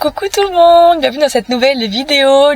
Coucou tout le monde, bienvenue dans cette nouvelle vidéo.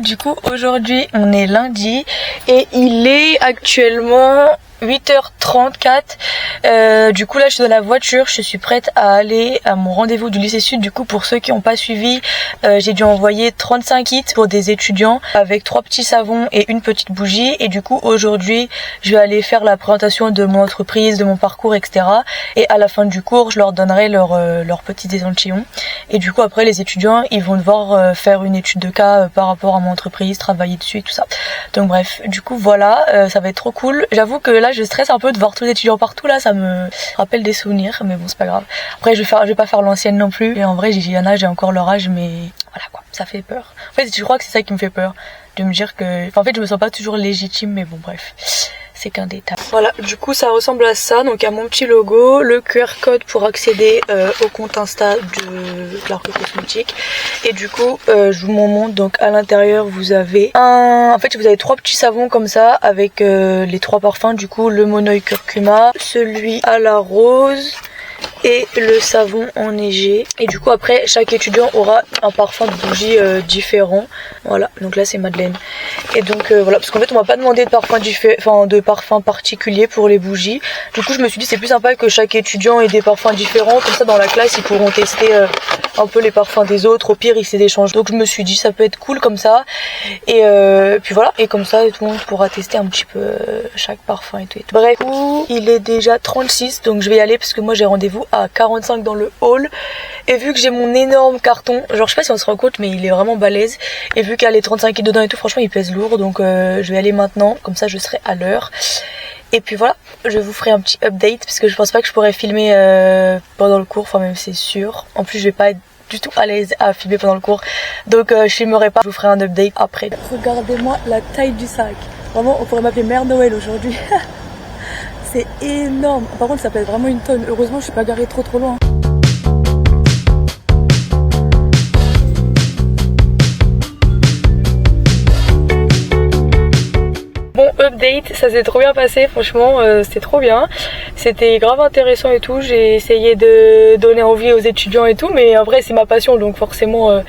Du coup aujourd'hui on est lundi et il est actuellement 8h34. Du coup là je suis dans la voiture, je suis prête à aller à mon rendez-vous du lycée Sud. Du coup pour ceux qui n'ont pas suivi, j'ai dû envoyer 35 kits pour des étudiants avec 3 petits savons et une petite bougie. Et du coup aujourd'hui je vais aller faire la présentation de mon entreprise, de mon parcours, etc. Et à la fin du cours je leur donnerai leurs petits échantillons. Et du coup après les étudiants ils vont devoir faire une étude de cas par rapport à mon entreprise, travailler dessus et tout ça. Donc bref, du coup voilà, ça va être trop cool. J'avoue que là je stresse un peu de voir tous les étudiants partout, là ça me rappelle des souvenirs, mais bon c'est pas grave. Après je vais pas faire l'ancienne non plus, et en vrai j'ai encore leur âge, mais voilà quoi, ça fait peur. En fait je crois que c'est ça qui me fait peur, de me dire que, enfin, en fait je me sens pas toujours légitime, mais bon bref, c'est qu'un détail. Voilà, du coup ça ressemble à ça, donc à mon petit logo, le QR code pour accéder au compte Insta de l'Arco Cosmétique. Et du coup je vous montre, donc à l'intérieur vous avez en fait vous avez 3 petits savons comme ça avec les 3 parfums, du coup le Monoï Curcuma, celui à la rose et le savon enneigé. Et du coup après chaque étudiant aura un parfum de bougie différent. Voilà, donc là c'est Madeleine. Et donc voilà, parce qu'en fait on m'a pas demandé de parfum particulier pour les bougies. Du coup je me suis dit c'est plus sympa que chaque étudiant ait des parfums différents, comme ça dans la classe ils pourront tester un peu les parfums des autres, au pire ils s'échangent. Donc je me suis dit ça peut être cool comme ça. Et puis voilà, et comme ça tout le monde pourra tester un petit peu chaque parfum et tout. Bref, il est déjà 36, donc je vais y aller parce que moi j'ai rendez-vous à 45 dans le hall. Et vu que j'ai mon énorme carton, genre je sais pas si on se rend compte mais il est vraiment balèze, et vu qu'il y a les 35 kg dedans et tout, franchement il pèse lourd, donc je vais aller maintenant, comme ça je serai à l'heure. Et puis voilà, je vous ferai un petit update parce que je pense pas que je pourrais filmer pendant le cours, enfin même c'est sûr. En plus je vais pas être du tout à l'aise à filmer pendant le cours, donc je filmerai pas, je vous ferai un update après. Regardez-moi la taille du sac, vraiment on pourrait m'appeler Mère Noël aujourd'hui. C'est énorme, par contre ça pèse vraiment une tonne, heureusement je suis pas garée trop loin. Bon, update, ça s'est trop bien passé, franchement c'était trop bien, c'était grave intéressant et tout. J'ai essayé de donner envie aux étudiants et tout, mais en vrai c'est ma passion, donc forcément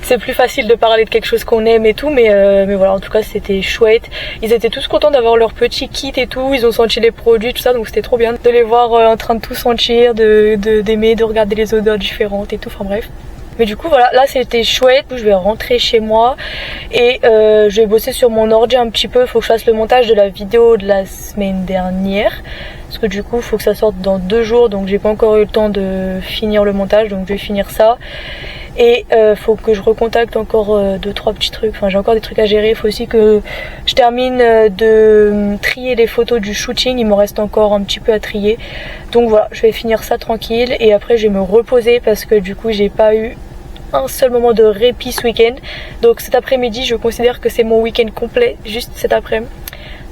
c'est plus facile de parler de quelque chose qu'on aime et tout, mais voilà, en tout cas c'était chouette. Ils étaient tous contents d'avoir leur petit kit et tout, ils ont senti les produits, tout ça, donc c'était trop bien de les voir en train de tout sentir, d'aimer, de regarder les odeurs différentes et tout, enfin bref. Mais du coup voilà, là c'était chouette, je vais rentrer chez moi et je vais bosser sur mon ordi un petit peu. Il faut que je fasse le montage de la vidéo de la semaine dernière, parce que du coup il faut que ça sorte dans 2 jours, donc j'ai pas encore eu le temps de finir le montage, donc je vais finir ça. Et faut que je recontacte encore 2-3 petits trucs, enfin j'ai encore des trucs à gérer. Il faut aussi que je termine de trier les photos du shooting, il me reste encore un petit peu à trier. Donc voilà, je vais finir ça tranquille et après je vais me reposer parce que du coup j'ai pas eu un seul moment de répit ce week-end. Donc cet après-midi je considère que c'est mon week-end complet, juste cet après-midi.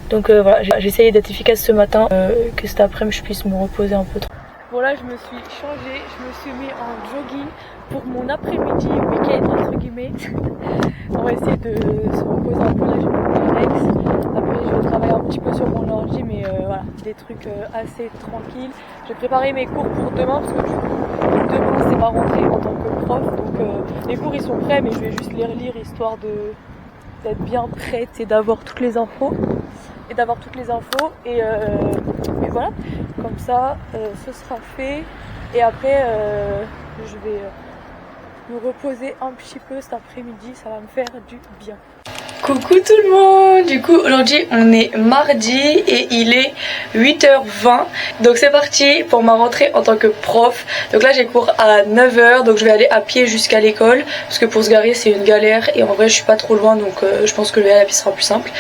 Donc voilà, j'ai essayé d'être efficace ce matin, que cet après-midi je puisse me reposer un peu. Bon là je me suis changée, je me suis mis en jogging pour mon après-midi week-end entre guillemets. On va essayer de se reposer un peu, là je vais me Rex. Après je vais travailler un petit peu sur mon ordi, mais voilà, des trucs assez tranquilles. Je vais préparer mes cours pour demain parce que du coup demain c'est ma rentrée en tant que prof, donc les cours ils sont prêts mais je vais juste les relire histoire d'être bien prête et d'avoir toutes les infos. Et voilà, comme ça ce sera fait, et après je vais me reposer un petit peu cet après-midi, ça va me faire du bien. Coucou tout le monde, du coup aujourd'hui on est mardi et il est 8h20, donc c'est parti pour ma rentrée en tant que prof. Donc là j'ai cours à 9h, donc je vais aller à pied jusqu'à l'école parce que pour se garer c'est une galère, et en vrai je suis pas trop loin, donc je pense que le aller à pied sera plus simple.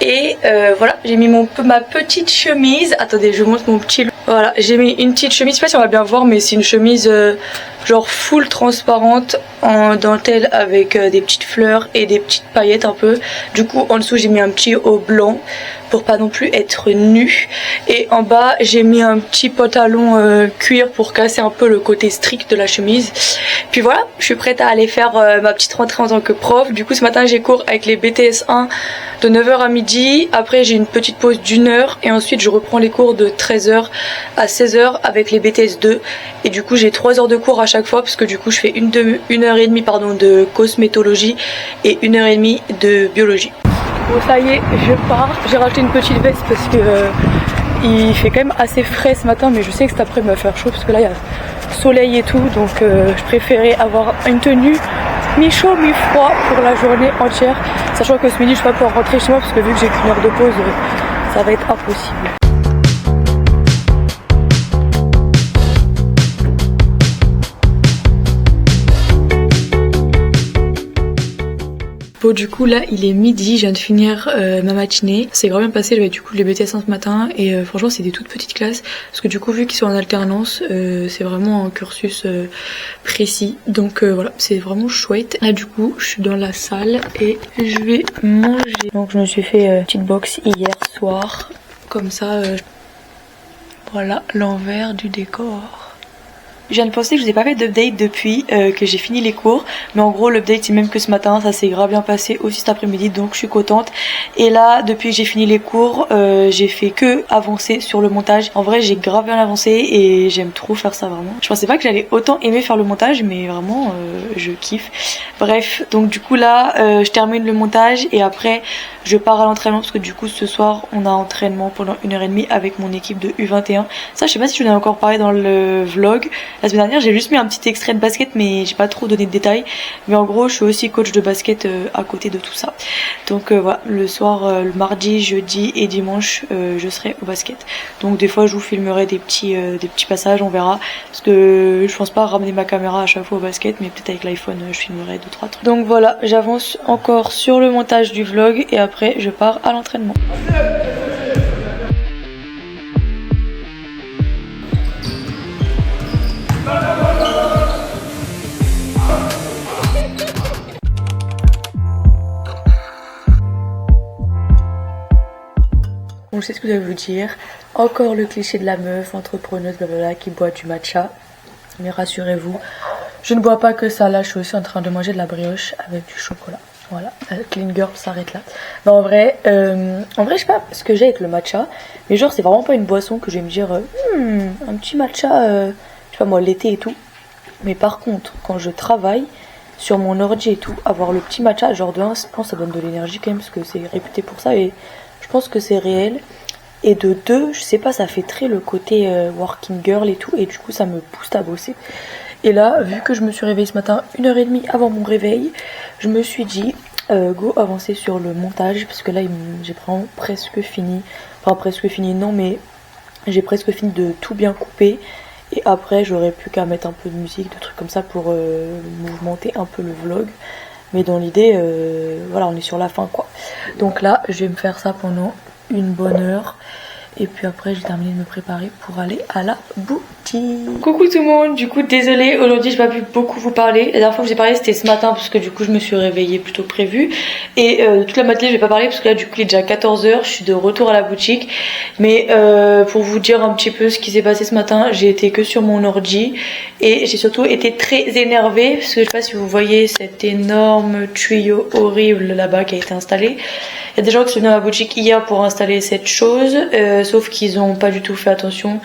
Et voilà, j'ai mis ma petite chemise, attendez je vous montre mon petit look. Voilà, j'ai mis une petite chemise, je sais pas si on va bien voir, mais c'est une chemise genre full transparente en dentelle avec des petites fleurs et des petites paillettes un peu. Du coup en dessous j'ai mis un petit haut blanc. pour pas non plus être nue. Et en bas j'ai mis un petit pantalon cuir pour casser un peu le côté strict de la chemise. Puis voilà, je suis prête à aller faire ma petite rentrée en tant que prof. Du coup ce matin j'ai cours avec les BTS 1 de 9h à midi. Après j'ai une petite pause d'1 heure et ensuite je reprends les cours de 13h à 16h avec les BTS 2. Et du coup j'ai 3 heures de cours à chaque fois parce que du coup je fais une heure et demie de cosmétologie et 1h30 de biologie. Bon ça y est, je pars. J'ai racheté une petite veste parce que il fait quand même assez frais ce matin, mais je sais que cet après il va faire chaud parce que là il y a soleil et tout, donc je préférais avoir une tenue mi-chaud mi-froid pour la journée entière, sachant que ce midi je vais pas pouvoir rentrer chez moi parce que vu que j'ai qu'une heure de pause, ça va être impossible. Bon du coup là il est midi, je viens de finir ma matinée. C'est grave bien passé, j'avais du coup les BTS ce matin et franchement c'est des toutes petites classes parce que du coup vu qu'ils sont en alternance c'est vraiment un cursus précis, donc voilà c'est vraiment chouette. Là du coup je suis dans la salle et je vais manger. Donc je me suis fait une petite box hier soir comme ça. Voilà l'envers du décor. Je viens de penser que je vous ai pas fait d'update depuis que j'ai fini les cours, mais en gros l'update c'est même que ce matin, ça s'est grave bien passé aussi cet après-midi, donc je suis contente. Et là depuis que j'ai fini les cours, j'ai fait que avancer sur le montage. En vrai j'ai grave bien avancé et j'aime trop faire ça vraiment. Je pensais pas que j'allais autant aimer faire le montage, mais vraiment je kiffe. Bref, donc du coup là je termine le montage et après je pars à l'entraînement parce que du coup ce soir on a entraînement pendant 1h30 avec mon équipe de U21. Ça je sais pas si je vous en ai encore parlé dans le vlog. La semaine dernière j'ai juste mis un petit extrait de basket mais j'ai pas trop donné de détails. Mais en gros je suis aussi coach de basket à côté de tout ça. Donc voilà, le soir, le mardi, jeudi et dimanche je serai au basket. Donc des fois je vous filmerai des petits passages, on verra. Parce que je pense pas ramener ma caméra à chaque fois au basket, mais peut-être avec l'iPhone je filmerai 2-3 trucs. Donc voilà, j'avance encore sur le montage du vlog et après je pars à l'entraînement. Bon, je sais ce que je vais vous dire. Encore le cliché de la meuf entrepreneuse blablabla qui boit du matcha. Mais rassurez-vous, je ne bois pas que ça. Là, je suis aussi en train de manger de la brioche avec du chocolat. Voilà, la clean girl s'arrête là. Non, en vrai, je sais pas ce que j'ai avec le matcha, mais genre c'est vraiment pas une boisson que je vais me dire un petit matcha, je sais pas moi, l'été et tout. Mais par contre, quand je travaille sur mon ordi et tout, avoir le petit matcha, genre de 1, je pense que ça donne de l'énergie quand même parce que c'est réputé pour ça et je pense que c'est réel. Et de 2, je sais pas, ça fait très le côté working girl et tout, et du coup ça me booste à bosser. Et là, vu que je me suis réveillée ce matin 1h30 avant mon réveil, je me suis dit go avancer sur le montage parce que là j'ai vraiment presque fini. Enfin presque fini non, mais j'ai presque fini de tout bien couper. Et après j'aurais plus qu'à mettre un peu de musique, de trucs comme ça pour mouvementer un peu le vlog. Mais dans l'idée, voilà, on est sur la fin quoi. Donc là, je vais me faire ça pendant une bonne heure. Et puis après j'ai terminé de me préparer pour aller à la boutique. Coucou tout le monde, du coup désolée, aujourd'hui j'ai pas pu beaucoup vous parler. La dernière fois que j'ai parlé c'était ce matin parce que du coup je me suis réveillée plus tôt que prévu. Et toute la matinée je vais pas parler parce que là du coup il est déjà 14h, je suis de retour à la boutique. Mais pour vous dire un petit peu ce qui s'est passé ce matin, j'ai été que sur mon ordi. Et j'ai surtout été très énervée parce que je sais pas si vous voyez cet énorme tuyau horrible là-bas qui a été installé. Il y a des gens qui sont venus à ma boutique hier pour installer cette chose, sauf qu'ils n'ont pas du tout fait attention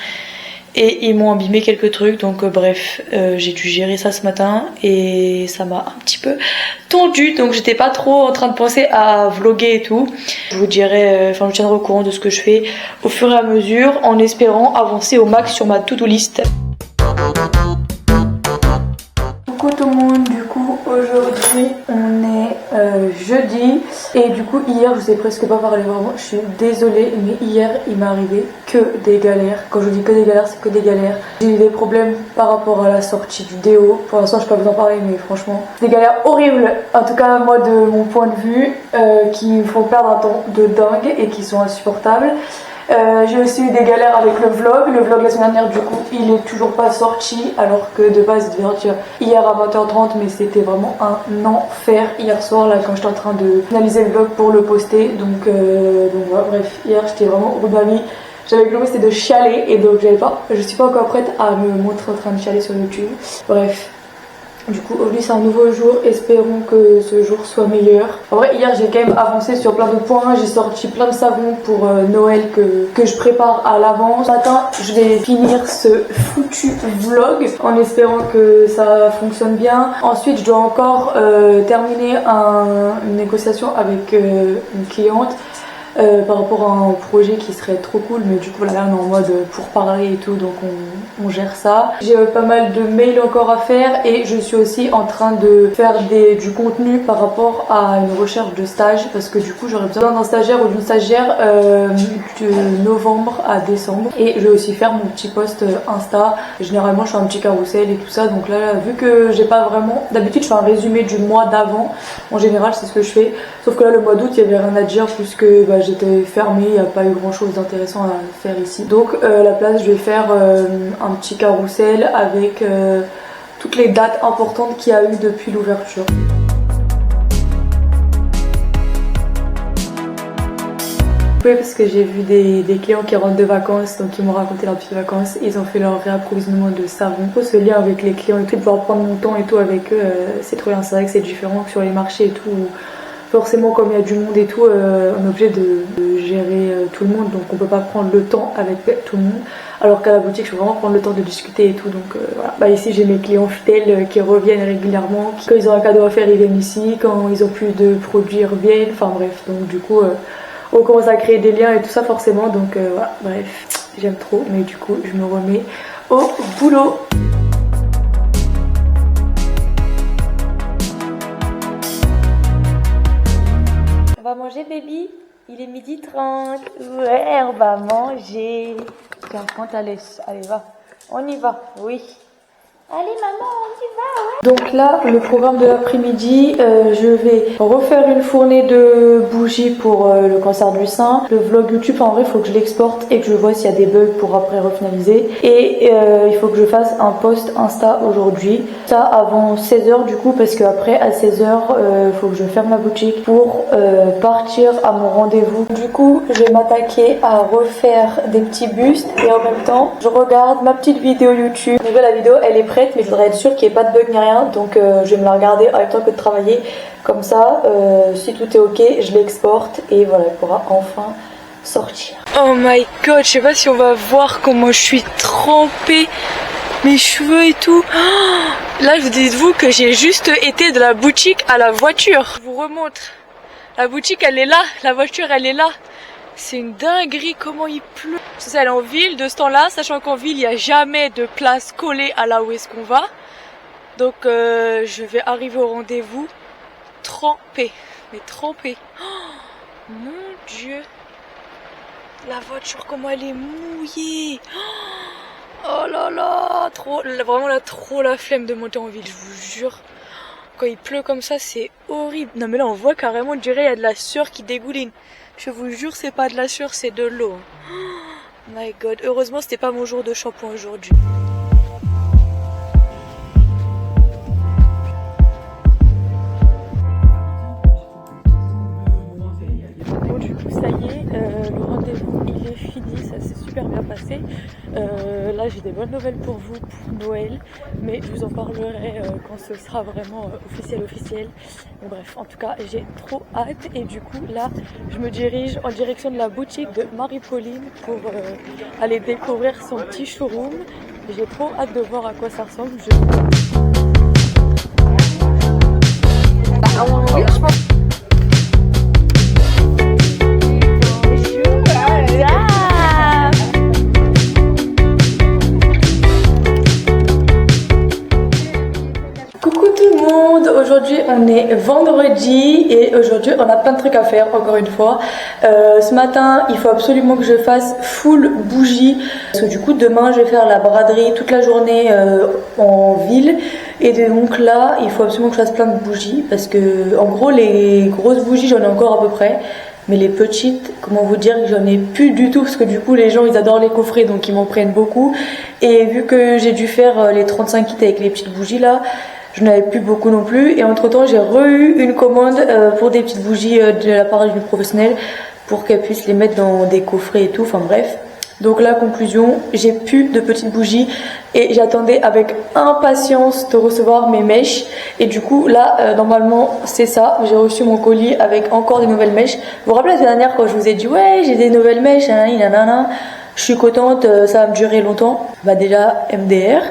et ils m'ont abîmé quelques trucs. Donc bref, j'ai dû gérer ça ce matin et ça m'a un petit peu tendu. Donc j'étais pas trop en train de penser à vlogger et tout. Je vous dirai, enfin je vous tiendrai au courant de ce que je fais au fur et à mesure en espérant avancer au max sur ma to-do list. Coucou tout le monde, du coup aujourd'hui on est jeudi et du coup hier je vous ai presque pas parlé vraiment, je suis désolée mais hier il m'est arrivé que des galères. Quand je dis que des galères c'est que des galères. J'ai eu des problèmes par rapport à la sortie du déo, pour l'instant je peux pas vous en parler mais franchement des galères horribles, en tout cas moi de mon point de vue, qui me font perdre un temps de dingue et qui sont insupportables. J'ai aussi eu des galères avec le vlog. Le vlog la semaine dernière, du coup, il est toujours pas sorti. Alors que de base, il devait sortir hier à 20h30. Mais c'était vraiment un enfer hier soir, là, quand j'étais en train de finaliser le vlog pour le poster. Donc voilà, bref, hier, j'étais vraiment au bout de ma vie. J'avais globé, c'était de chialer. Et donc, je suis pas encore prête à me montrer en train de chialer sur YouTube. Bref. Du coup aujourd'hui c'est un nouveau jour, espérons que ce jour soit meilleur. En vrai hier j'ai quand même avancé sur plein de points, j'ai sorti plein de savons pour Noël que je prépare à l'avance. Ce matin je vais finir ce foutu vlog en espérant que ça fonctionne bien. Ensuite je dois encore terminer une négociation avec une cliente. Par rapport à un projet qui serait trop cool, mais du coup là on est en mode pour parler et tout, donc on gère ça. J'ai pas mal de mails encore à faire et je suis aussi en train de faire du contenu par rapport à une recherche de stage, parce que du coup j'aurais besoin d'un stagiaire ou d'une stagiaire de novembre à décembre. Et je vais aussi faire mon petit post Insta. Généralement je fais un petit carrousel et tout ça, donc là vu que j'ai pas vraiment, d'habitude je fais un résumé du mois d'avant, en général c'est ce que je fais, sauf que là le mois d'août il y avait rien à dire puisque j'étais fermée, il n'y a pas eu grand chose d'intéressant à faire ici. Donc à la place je vais faire un petit carrousel avec toutes les dates importantes qu'il y a eu depuis l'ouverture. Oui, parce que j'ai vu des clients qui rentrent de vacances, donc ils m'ont raconté leurs petites vacances, ils ont fait leur réapprovisionnement de savon. Faut se lien avec les clients et tout, pouvoir prendre mon temps et tout avec eux, c'est trop bien. C'est vrai que c'est différent que sur les marchés et tout. Forcément comme il y a du monde et tout, on est obligé de gérer tout le monde, donc on peut pas prendre le temps avec tout le monde, alors qu'à la boutique je peux vraiment prendre le temps de discuter et tout, donc voilà. Bah ici j'ai mes clients fidèles qui reviennent régulièrement, quand ils ont un cadeau à faire ils viennent ici, quand ils ont plus de produits ils reviennent, enfin bref, donc du coup on commence à créer des liens et tout ça forcément, donc voilà, bref, j'aime trop, mais du coup je me remets au boulot. On va manger baby, il est 12h30, ouais on va manger. Tiens prends ta laisse, allez va, on y va, oui. Allez maman on y va, ouais. Donc là le programme de l'après-midi, je vais refaire une fournée de bougies pour le cancer du sein. Le vlog YouTube en vrai il faut que je l'exporte et que je vois s'il y a des bugs pour après refinaliser. Et il faut que je fasse un post Insta aujourd'hui. Ça avant 16h du coup, parce qu'après à 16h il faut que je ferme la boutique pour partir à mon rendez-vous. Du coup je vais m'attaquer à refaire des petits bustes et en même temps je regarde ma petite vidéo YouTube. Donc la vidéo elle est prête, mais je voudrais être sûre qu'il n'y ait pas de bug ni rien, donc je vais me la regarder en même temps que de travailler. Comme ça si tout est ok je l'exporte et voilà, elle pourra enfin sortir. Oh my god, je sais pas si on va voir comment je suis trempée, mes cheveux et tout. Oh, là je vous dites-vous que j'ai juste été de la boutique à la voiture. Je vous remontre, la boutique elle est là, la voiture elle est là. C'est une dinguerie comment il pleut. C'est ça, elle est en ville de ce temps-là, sachant qu'en ville il n'y a jamais de place collée à là où est-ce qu'on va. Donc je vais arriver au rendez-vous trempée, mais trempée. Oh, mon Dieu, la voiture comment elle est mouillée. Oh là là, trop, vraiment là trop la flemme de monter en ville, je vous jure. Quand il pleut comme ça c'est horrible. Non mais là on voit carrément, on dirait il y a de la sueur qui dégouline. Je vous jure c'est pas de la sueur, c'est de l'eau. Oh my god, heureusement c'était pas mon jour de shampoing aujourd'hui. Bon du coup ça y est, le rendez-vous il est fini, ça s'est super bien passé. Là j'ai des bonnes nouvelles pour vous pour Noël, mais je vous en parlerai quand ce sera vraiment officiel. Bon, bref, en tout cas j'ai trop hâte et du coup là je me dirige en direction de la boutique de Marie-Pauline pour aller découvrir son petit showroom. J'ai trop hâte de voir à quoi ça ressemble. Aujourd'hui on est vendredi et aujourd'hui on a plein de trucs à faire encore une fois. Ce matin il faut absolument que je fasse full bougie parce que du coup demain je vais faire la braderie toute la journée en ville et donc là il faut absolument que je fasse plein de bougies parce que en gros les grosses bougies j'en ai encore à peu près Mais les petites, comment vous dire, j'en ai plus du tout parce que du coup les gens ils adorent les coffrets donc ils m'en prennent beaucoup. Et vu que j'ai dû faire les 35 kits avec les petites bougies là, je n'avais plus beaucoup non plus. Et entre temps j'ai re-eu une commande pour des petites bougies de la part d'une professionnelle pour qu'elle puisse les mettre dans des coffrets et tout, enfin bref. Donc la conclusion, j'ai plus de petites bougies et j'attendais avec impatience de recevoir mes mèches. Et du coup là, normalement c'est ça, j'ai reçu mon colis avec encore des nouvelles mèches. Vous vous rappelez la semaine dernière quand je vous ai dit ouais j'ai des nouvelles mèches, nanana, je suis contente, ça va me durer longtemps. Bah déjà MDR.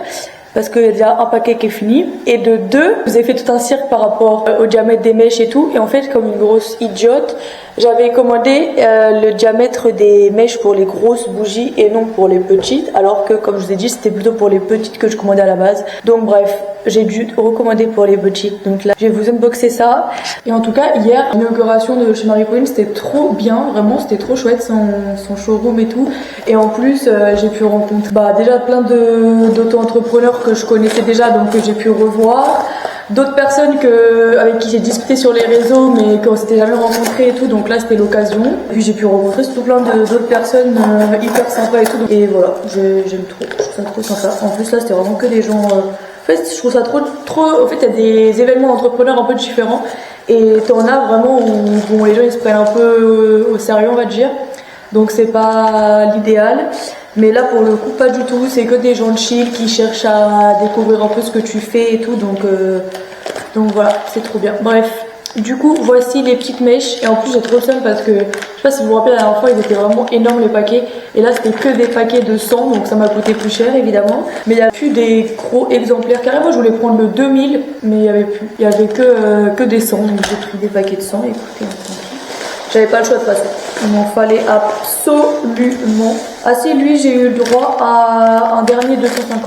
Parce qu'il y a déjà un paquet qui est fini. Et de deux, vous avez fait tout un cirque par rapport au diamètre des mèches et tout. Et en fait, comme une grosse idiote, j'avais commandé le diamètre des mèches pour les grosses bougies et non pour les petites. Alors que, comme je vous ai dit, c'était plutôt pour les petites que je commandais à la base. Donc bref, j'ai dû recommander pour les petites. Donc là, je vais vous unboxer ça. Et en tout cas, hier, l'inauguration de chez Marie Pauline, c'était trop bien. Vraiment, c'était trop chouette, son showroom et tout. Et en plus, j'ai pu rencontrer déjà plein d'auto-entrepreneurs que je connaissais déjà, donc que j'ai pu revoir. D'autres personnes avec qui j'ai discuté sur les réseaux, mais qu'on s'était jamais rencontrés et tout. Donc là, c'était l'occasion. Puis j'ai pu rencontrer surtout plein d'autres personnes hyper sympas et tout. Et voilà, j'aime trop. Je trouve ça trop sympa. En plus, là, c'était vraiment que des gens... En fait, je trouve ça trop... En fait, il y a des événements d'entrepreneurs un peu différents. Et t'en as vraiment où les gens ils se prennent un peu au sérieux, on va dire. Donc c'est pas l'idéal. Mais là, pour le coup, pas du tout. C'est que des gens chill qui cherchent à découvrir un peu ce que tu fais et tout. Donc voilà, c'est trop bien. Bref. Du coup, voici les petites mèches. Et en plus, j'ai trop le seum parce que, je sais pas si vous vous rappelez, la dernière fois, ils étaient vraiment énormes les paquets. Et là, c'était que des paquets de 100, donc ça m'a coûté plus cher, évidemment. Mais il n'y a plus des gros exemplaires. Carrément, je voulais prendre le 2000, mais il n'y avait plus. Il n'y avait que des 100, donc j'ai pris des paquets de 100. Écoutez, tranquille. J'avais pas le choix de toute façon. Il m'en fallait absolument. Ah si, lui, j'ai eu le droit à un dernier 250.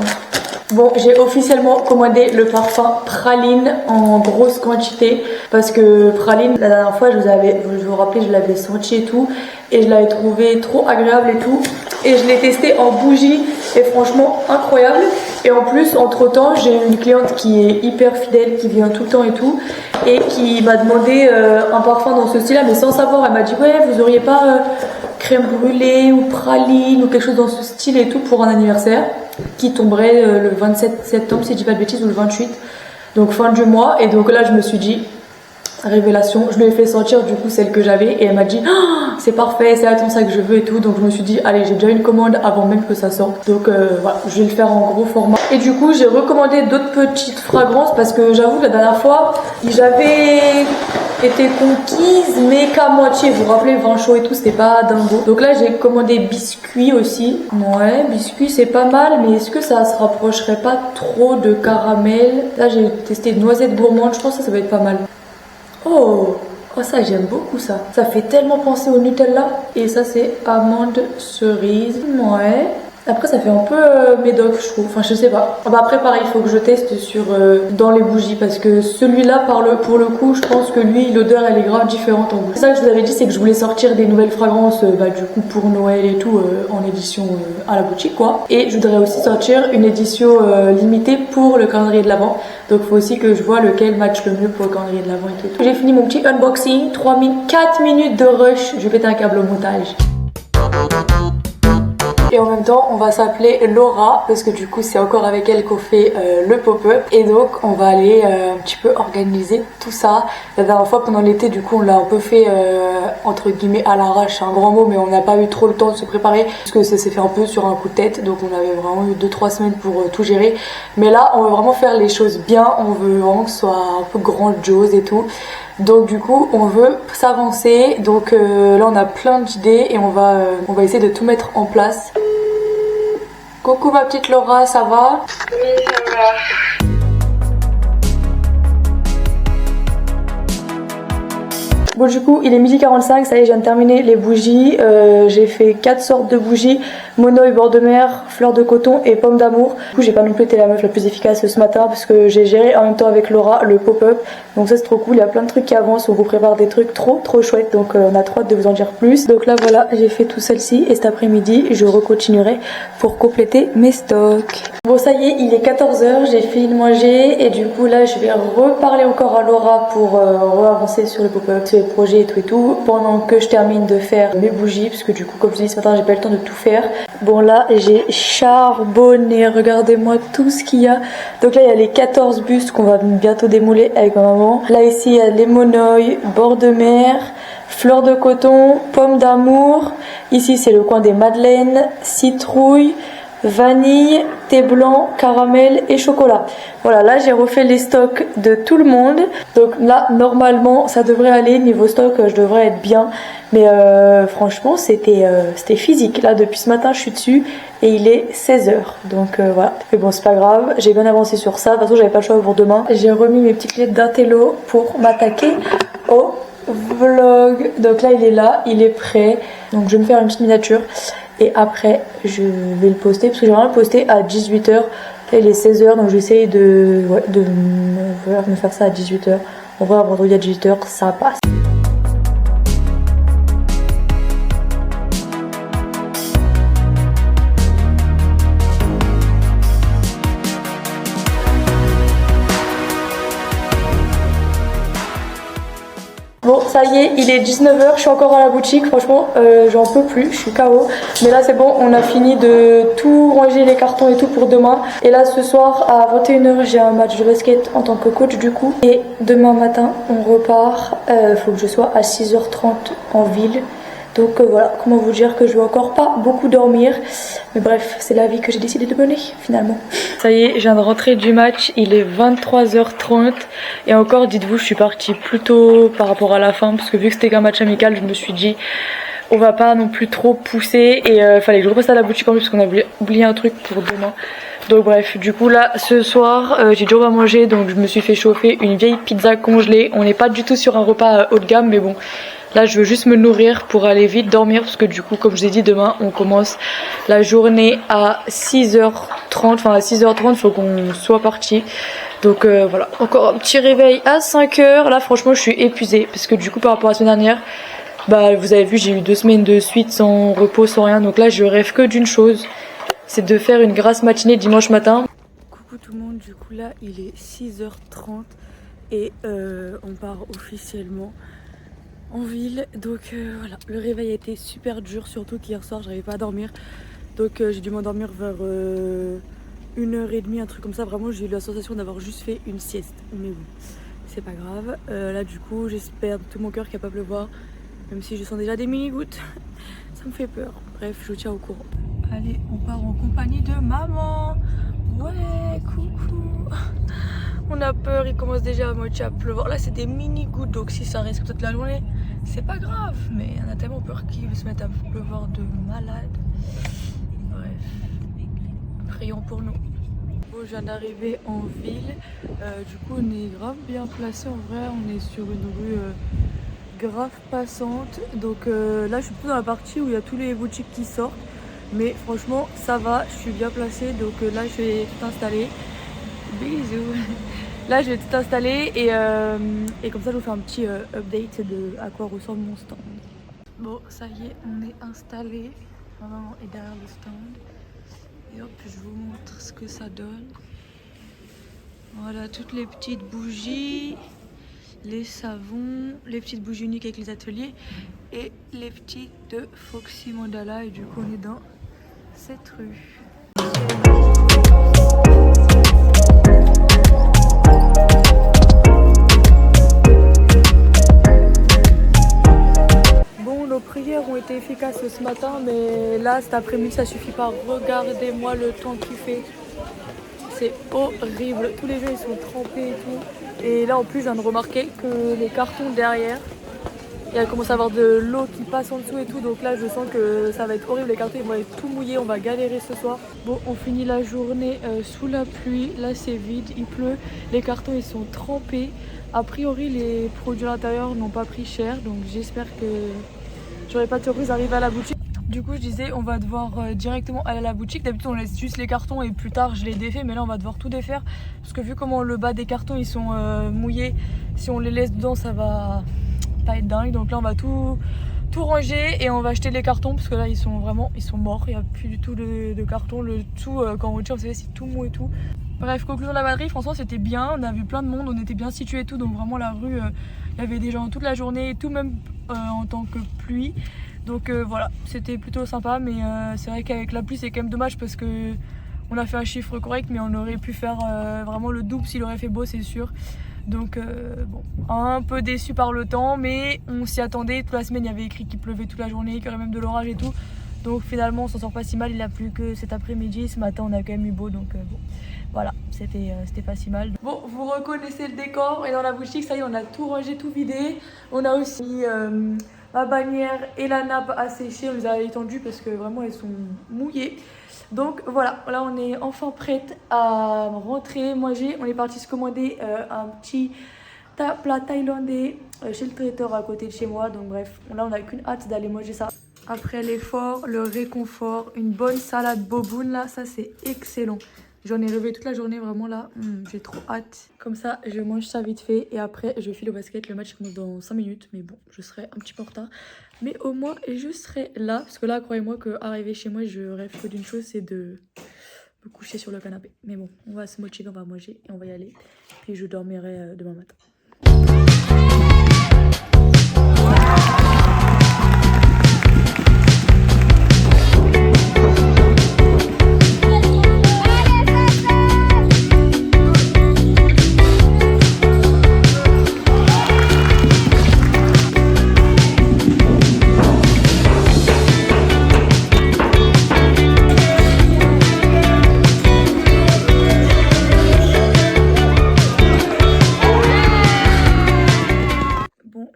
Bon, j'ai officiellement commandé le parfum Praline en grosse quantité parce que Praline, la dernière fois, je vous rappelez, je l'avais senti et tout et je l'avais trouvé trop agréable et tout et je l'ai testé en bougie et franchement incroyable. Et en plus, entre temps, j'ai une cliente qui est hyper fidèle, qui vient tout le temps et tout et qui m'a demandé un parfum dans ce style-là, mais sans savoir. Elle m'a dit ouais, vous auriez pas crème brûlée ou praline ou quelque chose dans ce style et tout pour un anniversaire qui tomberait le 27 septembre si je dis pas de bêtises ou le 28, donc fin du mois. Et donc là je me suis dit révélation, je lui ai fait sentir du coup celle que j'avais et elle m'a dit oh, c'est parfait, c'est attends ça que je veux et tout. Donc je me suis dit allez, j'ai déjà une commande avant même que ça sorte, donc voilà, je vais le faire en gros format. Et du coup j'ai recommandé d'autres petites fragrances parce que j'avoue que la dernière fois j'avais été conquise mais qu'à moitié. Vous vous rappelez, vin chaud et tout, c'était pas dingo. Donc là j'ai commandé biscuit aussi. Ouais, biscuit c'est pas mal, mais est-ce que ça se rapprocherait pas trop de caramel? Là j'ai testé noisette gourmande, je pense que ça va être pas mal. Oh, ça j'aime beaucoup ça. Ça fait tellement penser au Nutella. Et ça c'est amande cerise. Ouais. Après ça fait un peu médoc je trouve, enfin je sais pas. Après pareil, il faut que je teste dans les bougies parce que celui-là pour le coup je pense que lui l'odeur elle est grave différente en bougie. Ça que je vous avais dit, c'est que je voulais sortir des nouvelles fragrances du coup pour Noël et tout en édition à la boutique quoi. Et je voudrais aussi sortir une édition limitée pour le calendrier de l'Avent. Donc il faut aussi que je vois lequel match le mieux pour le calendrier de l'Avent et tout. J'ai fini mon petit unboxing, 4 minutes de rush, je vais péter un câble au montage. Et en même temps on va s'appeler Laura parce que du coup c'est encore avec elle qu'on fait le pop-up. Et donc on va aller un petit peu organiser tout ça. La dernière fois pendant l'été du coup on l'a un peu fait entre guillemets à l'arrache, c'est un grand mot, mais on n'a pas eu trop le temps de se préparer parce que ça s'est fait un peu sur un coup de tête. Donc on avait vraiment eu 2-3 semaines pour tout gérer. Mais là on veut vraiment faire les choses bien, on veut vraiment que ce soit un peu grandiose et tout. Donc du coup on veut s'avancer, donc là on a plein d'idées et on va essayer de tout mettre en place. Coucou ma petite Laura, ça va? Oui, ça va. Bon du coup il est 12h45, ça y est, je viens de terminer les bougies. J'ai fait 4 sortes de bougies, monoï, bord de mer, fleur de coton et pomme d'amour. Du coup j'ai pas non plus été la meuf la plus efficace ce matin parce que j'ai géré en même temps avec Laura le pop-up. Donc ça c'est trop cool, il y a plein de trucs qui avancent, on vous prépare des trucs trop chouettes. Donc on a trop hâte de vous en dire plus. Donc là voilà, j'ai fait tout celle-ci et cet après-midi je recontinuerai pour compléter mes stocks. Bon ça y est, il est 14h, j'ai fini de manger et du coup là je vais reparler encore à Laura pour re-avancer sur le pop-up. C'est projets et tout, pendant que je termine de faire mes bougies, parce que du coup comme je dis ce matin j'ai pas eu le temps de tout faire. Bon là j'ai charbonné, regardez-moi tout ce qu'il y a. Donc là il y a les 14 bustes qu'on va bientôt démouler avec ma maman. Là ici il y a les monoïs, bord de mer, fleurs de coton, pommes d'amour. Ici c'est le coin des madeleines, citrouille, vanille, thé blanc, caramel et chocolat. Voilà, là j'ai refait les stocks de tout le monde. Donc là normalement ça devrait aller, niveau stock je devrais être bien. Mais franchement c'était physique. Là depuis ce matin je suis dessus et il est 16h. Donc voilà. Mais bon c'est pas grave, j'ai bien avancé sur ça. De toute façon j'avais pas le choix pour demain. J'ai remis mes petites clés d'Intello pour m'attaquer au vlog. Donc là il est là, il est prêt. Donc je vais me faire une petite miniature. Et après je vais le poster parce que j'aimerais le poster à 18h. Là il est 16h donc j'essaye de me faire ça à 18h. On va vendredi à 18h, ça passe. Bon ça y est, il est 19h, je suis encore à la boutique, franchement j'en peux plus, je suis KO. Mais là c'est bon, on a fini de tout ranger les cartons et tout pour demain. Et là ce soir à 21h j'ai un match de basket en tant que coach du coup. Et demain matin on repart, faut que je sois à 6h30 en ville. Donc voilà, comment vous dire que je vais encore pas beaucoup dormir. Mais bref, c'est la vie que j'ai décidé de mener finalement. Ça y est, je viens de rentrer du match, il est 23h30. Et encore, dites-vous, je suis partie plus tôt par rapport à la fin. Parce que vu que c'était qu'un match amical, je me suis dit, on va pas non plus trop pousser. Et fallait que je repasse à la boutique en plus parce qu'on a oublié un truc pour demain. Donc bref, du coup là, ce soir, j'ai toujours à manger. Donc je me suis fait chauffer une vieille pizza congelée. On n'est pas du tout sur un repas haut de gamme, mais bon. Là je veux juste me nourrir pour aller vite dormir parce que du coup comme je vous ai dit demain on commence la journée à 6h30, enfin à 6h30 il faut qu'on soit parti. Donc voilà, encore un petit réveil à 5h. Là franchement je suis épuisée parce que du coup par rapport à la semaine dernière, bah vous avez vu j'ai eu 2 semaines de suite sans repos, sans rien. Donc là je rêve que d'une chose, c'est de faire une grasse matinée dimanche matin. Coucou tout le monde, du coup là il est 6h30 et on part officiellement en ville. Donc voilà, le réveil a été super dur, surtout qu'hier soir j'arrivais pas à dormir. Donc j'ai dû m'endormir vers 1h30, un truc comme ça. Vraiment j'ai eu la sensation d'avoir juste fait une sieste. Mais bon, c'est pas grave. Là du coup j'espère de tout mon cœur qu'il va pas pleuvoir, même si je sens déjà des mini gouttes. Ça me fait peur. Bref, je vous tiens au courant. Allez, on part en compagnie de maman. Ouais, coucou. On a peur, il commence déjà à moitié à pleuvoir. Là c'est des mini gouttes, donc si ça risque toute la journée, c'est pas grave. Mais on a tellement peur qu'il se mette à pleuvoir de malade. Bref, prions pour nous. Bon, je viens d'arriver en ville. Du coup on est grave bien placé en vrai. On est sur une rue grave passante. Donc là je suis plutôt dans la partie où il y a tous les boutiques qui sortent. Mais franchement ça va, je suis bien placée. Donc là je vais tout installer. Bisous. Là je vais tout installer et comme ça je vous fais un petit update de à quoi ressemble mon stand. Bon ça y est, on est installé. Ma maman est derrière le stand. Et hop, je vous montre ce que ça donne. Voilà, toutes les petites bougies, les savons, les petites bougies uniques avec les ateliers et les petites de Foxy Mandala. Et du coup on est dans cette rue. Nos prières ont été efficaces ce matin, mais là cet après-midi ça suffit pas. Regardez-moi le temps qu'il fait, c'est horrible. Tous les jeux ils sont trempés et tout. Et là en plus je viens de remarquer que les cartons derrière, il commence à avoir de l'eau qui passe en dessous et tout. Donc là je sens que ça va être horrible, les cartons ils vont être tout mouillés, on va galérer ce soir. Bon, on finit la journée sous la pluie. Là c'est vide, il pleut, les cartons ils sont trempés. A priori les produits à l'intérieur n'ont pas pris cher, donc j'espère que j'aurai pas de surprise arriver à la boutique. Du coup je disais on va devoir directement aller à la boutique. D'habitude on laisse juste les cartons et plus tard je les défais, mais là on va devoir tout défaire parce que vu comment le bas des cartons ils sont mouillés, si on les laisse dedans ça va pas être dingue. Donc là on va tout ranger et on va acheter les cartons parce que là ils sont morts, il n'y a plus du tout de carton. Le tout quand on retire vous savez c'est tout mou et tout. Bref, conclusion de la batterie, franchement c'était bien, on a vu plein de monde, on était bien situés et tout, donc vraiment la rue, il y avait des gens toute la journée et tout, même en tant que pluie. Donc voilà, c'était plutôt sympa, mais c'est vrai qu'avec la pluie c'est quand même dommage parce que on a fait un chiffre correct, mais on aurait pu faire vraiment le double s'il aurait fait beau, c'est sûr. Donc bon, un peu déçu par le temps, mais on s'y attendait. Toute la semaine il y avait écrit qu'il pleuvait toute la journée, qu'il y aurait même de l'orage et tout. Donc finalement on s'en sort pas si mal, il a plu que cet après-midi, ce matin on a quand même eu beau, donc bon. Voilà, c'était pas si mal. Bon, vous reconnaissez le décor et dans la boutique, ça y est, on a tout rangé, tout vidé. On a aussi la bannière et la nappe à sécher. On les a étendues parce que vraiment elles sont mouillées. Donc voilà, là on est enfin prête à rentrer. On est parti se commander un petit plat thaïlandais chez le traiteur à côté de chez moi. Donc bref, là on a qu'une hâte d'aller manger ça. Après l'effort, le réconfort, une bonne salade boboon là, ça c'est excellent. J'en ai rêvé toute la journée, vraiment là, j'ai trop hâte. Comme ça, je mange ça vite fait et après je file au basket. Le match commence dans 5 minutes, mais bon, je serai un petit peu en retard. Mais au moins, je serai là, parce que là, croyez-moi qu'arriver chez moi, je rêve que d'une chose, c'est de me coucher sur le canapé. Mais bon, on va se motiver, on va manger et on va y aller. Puis je dormirai demain matin.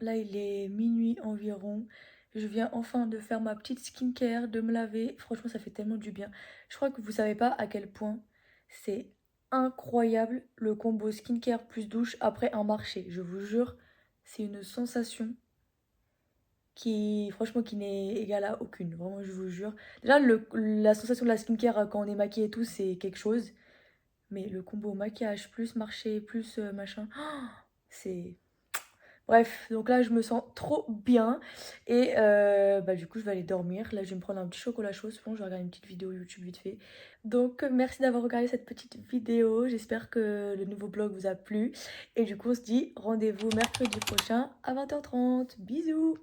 Là il est minuit environ, je viens enfin de faire ma petite skincare, de me laver, franchement ça fait tellement du bien. Je crois que vous savez pas à quel point c'est incroyable le combo skincare plus douche après un marché, je vous jure, c'est une sensation qui franchement qui n'est égale à aucune, vraiment je vous jure. Déjà la sensation de la skincare quand on est maquillé et tout c'est quelque chose, mais le combo maquillage plus marché plus machin, c'est... Bref, donc là je me sens trop bien et du coup je vais aller dormir. Là je vais me prendre un petit chocolat chaud, je vais regarder une petite vidéo YouTube vite fait. Donc merci d'avoir regardé cette petite vidéo, j'espère que le nouveau vlog vous a plu. Et du coup on se dit rendez-vous mercredi prochain à 20h30. Bisous.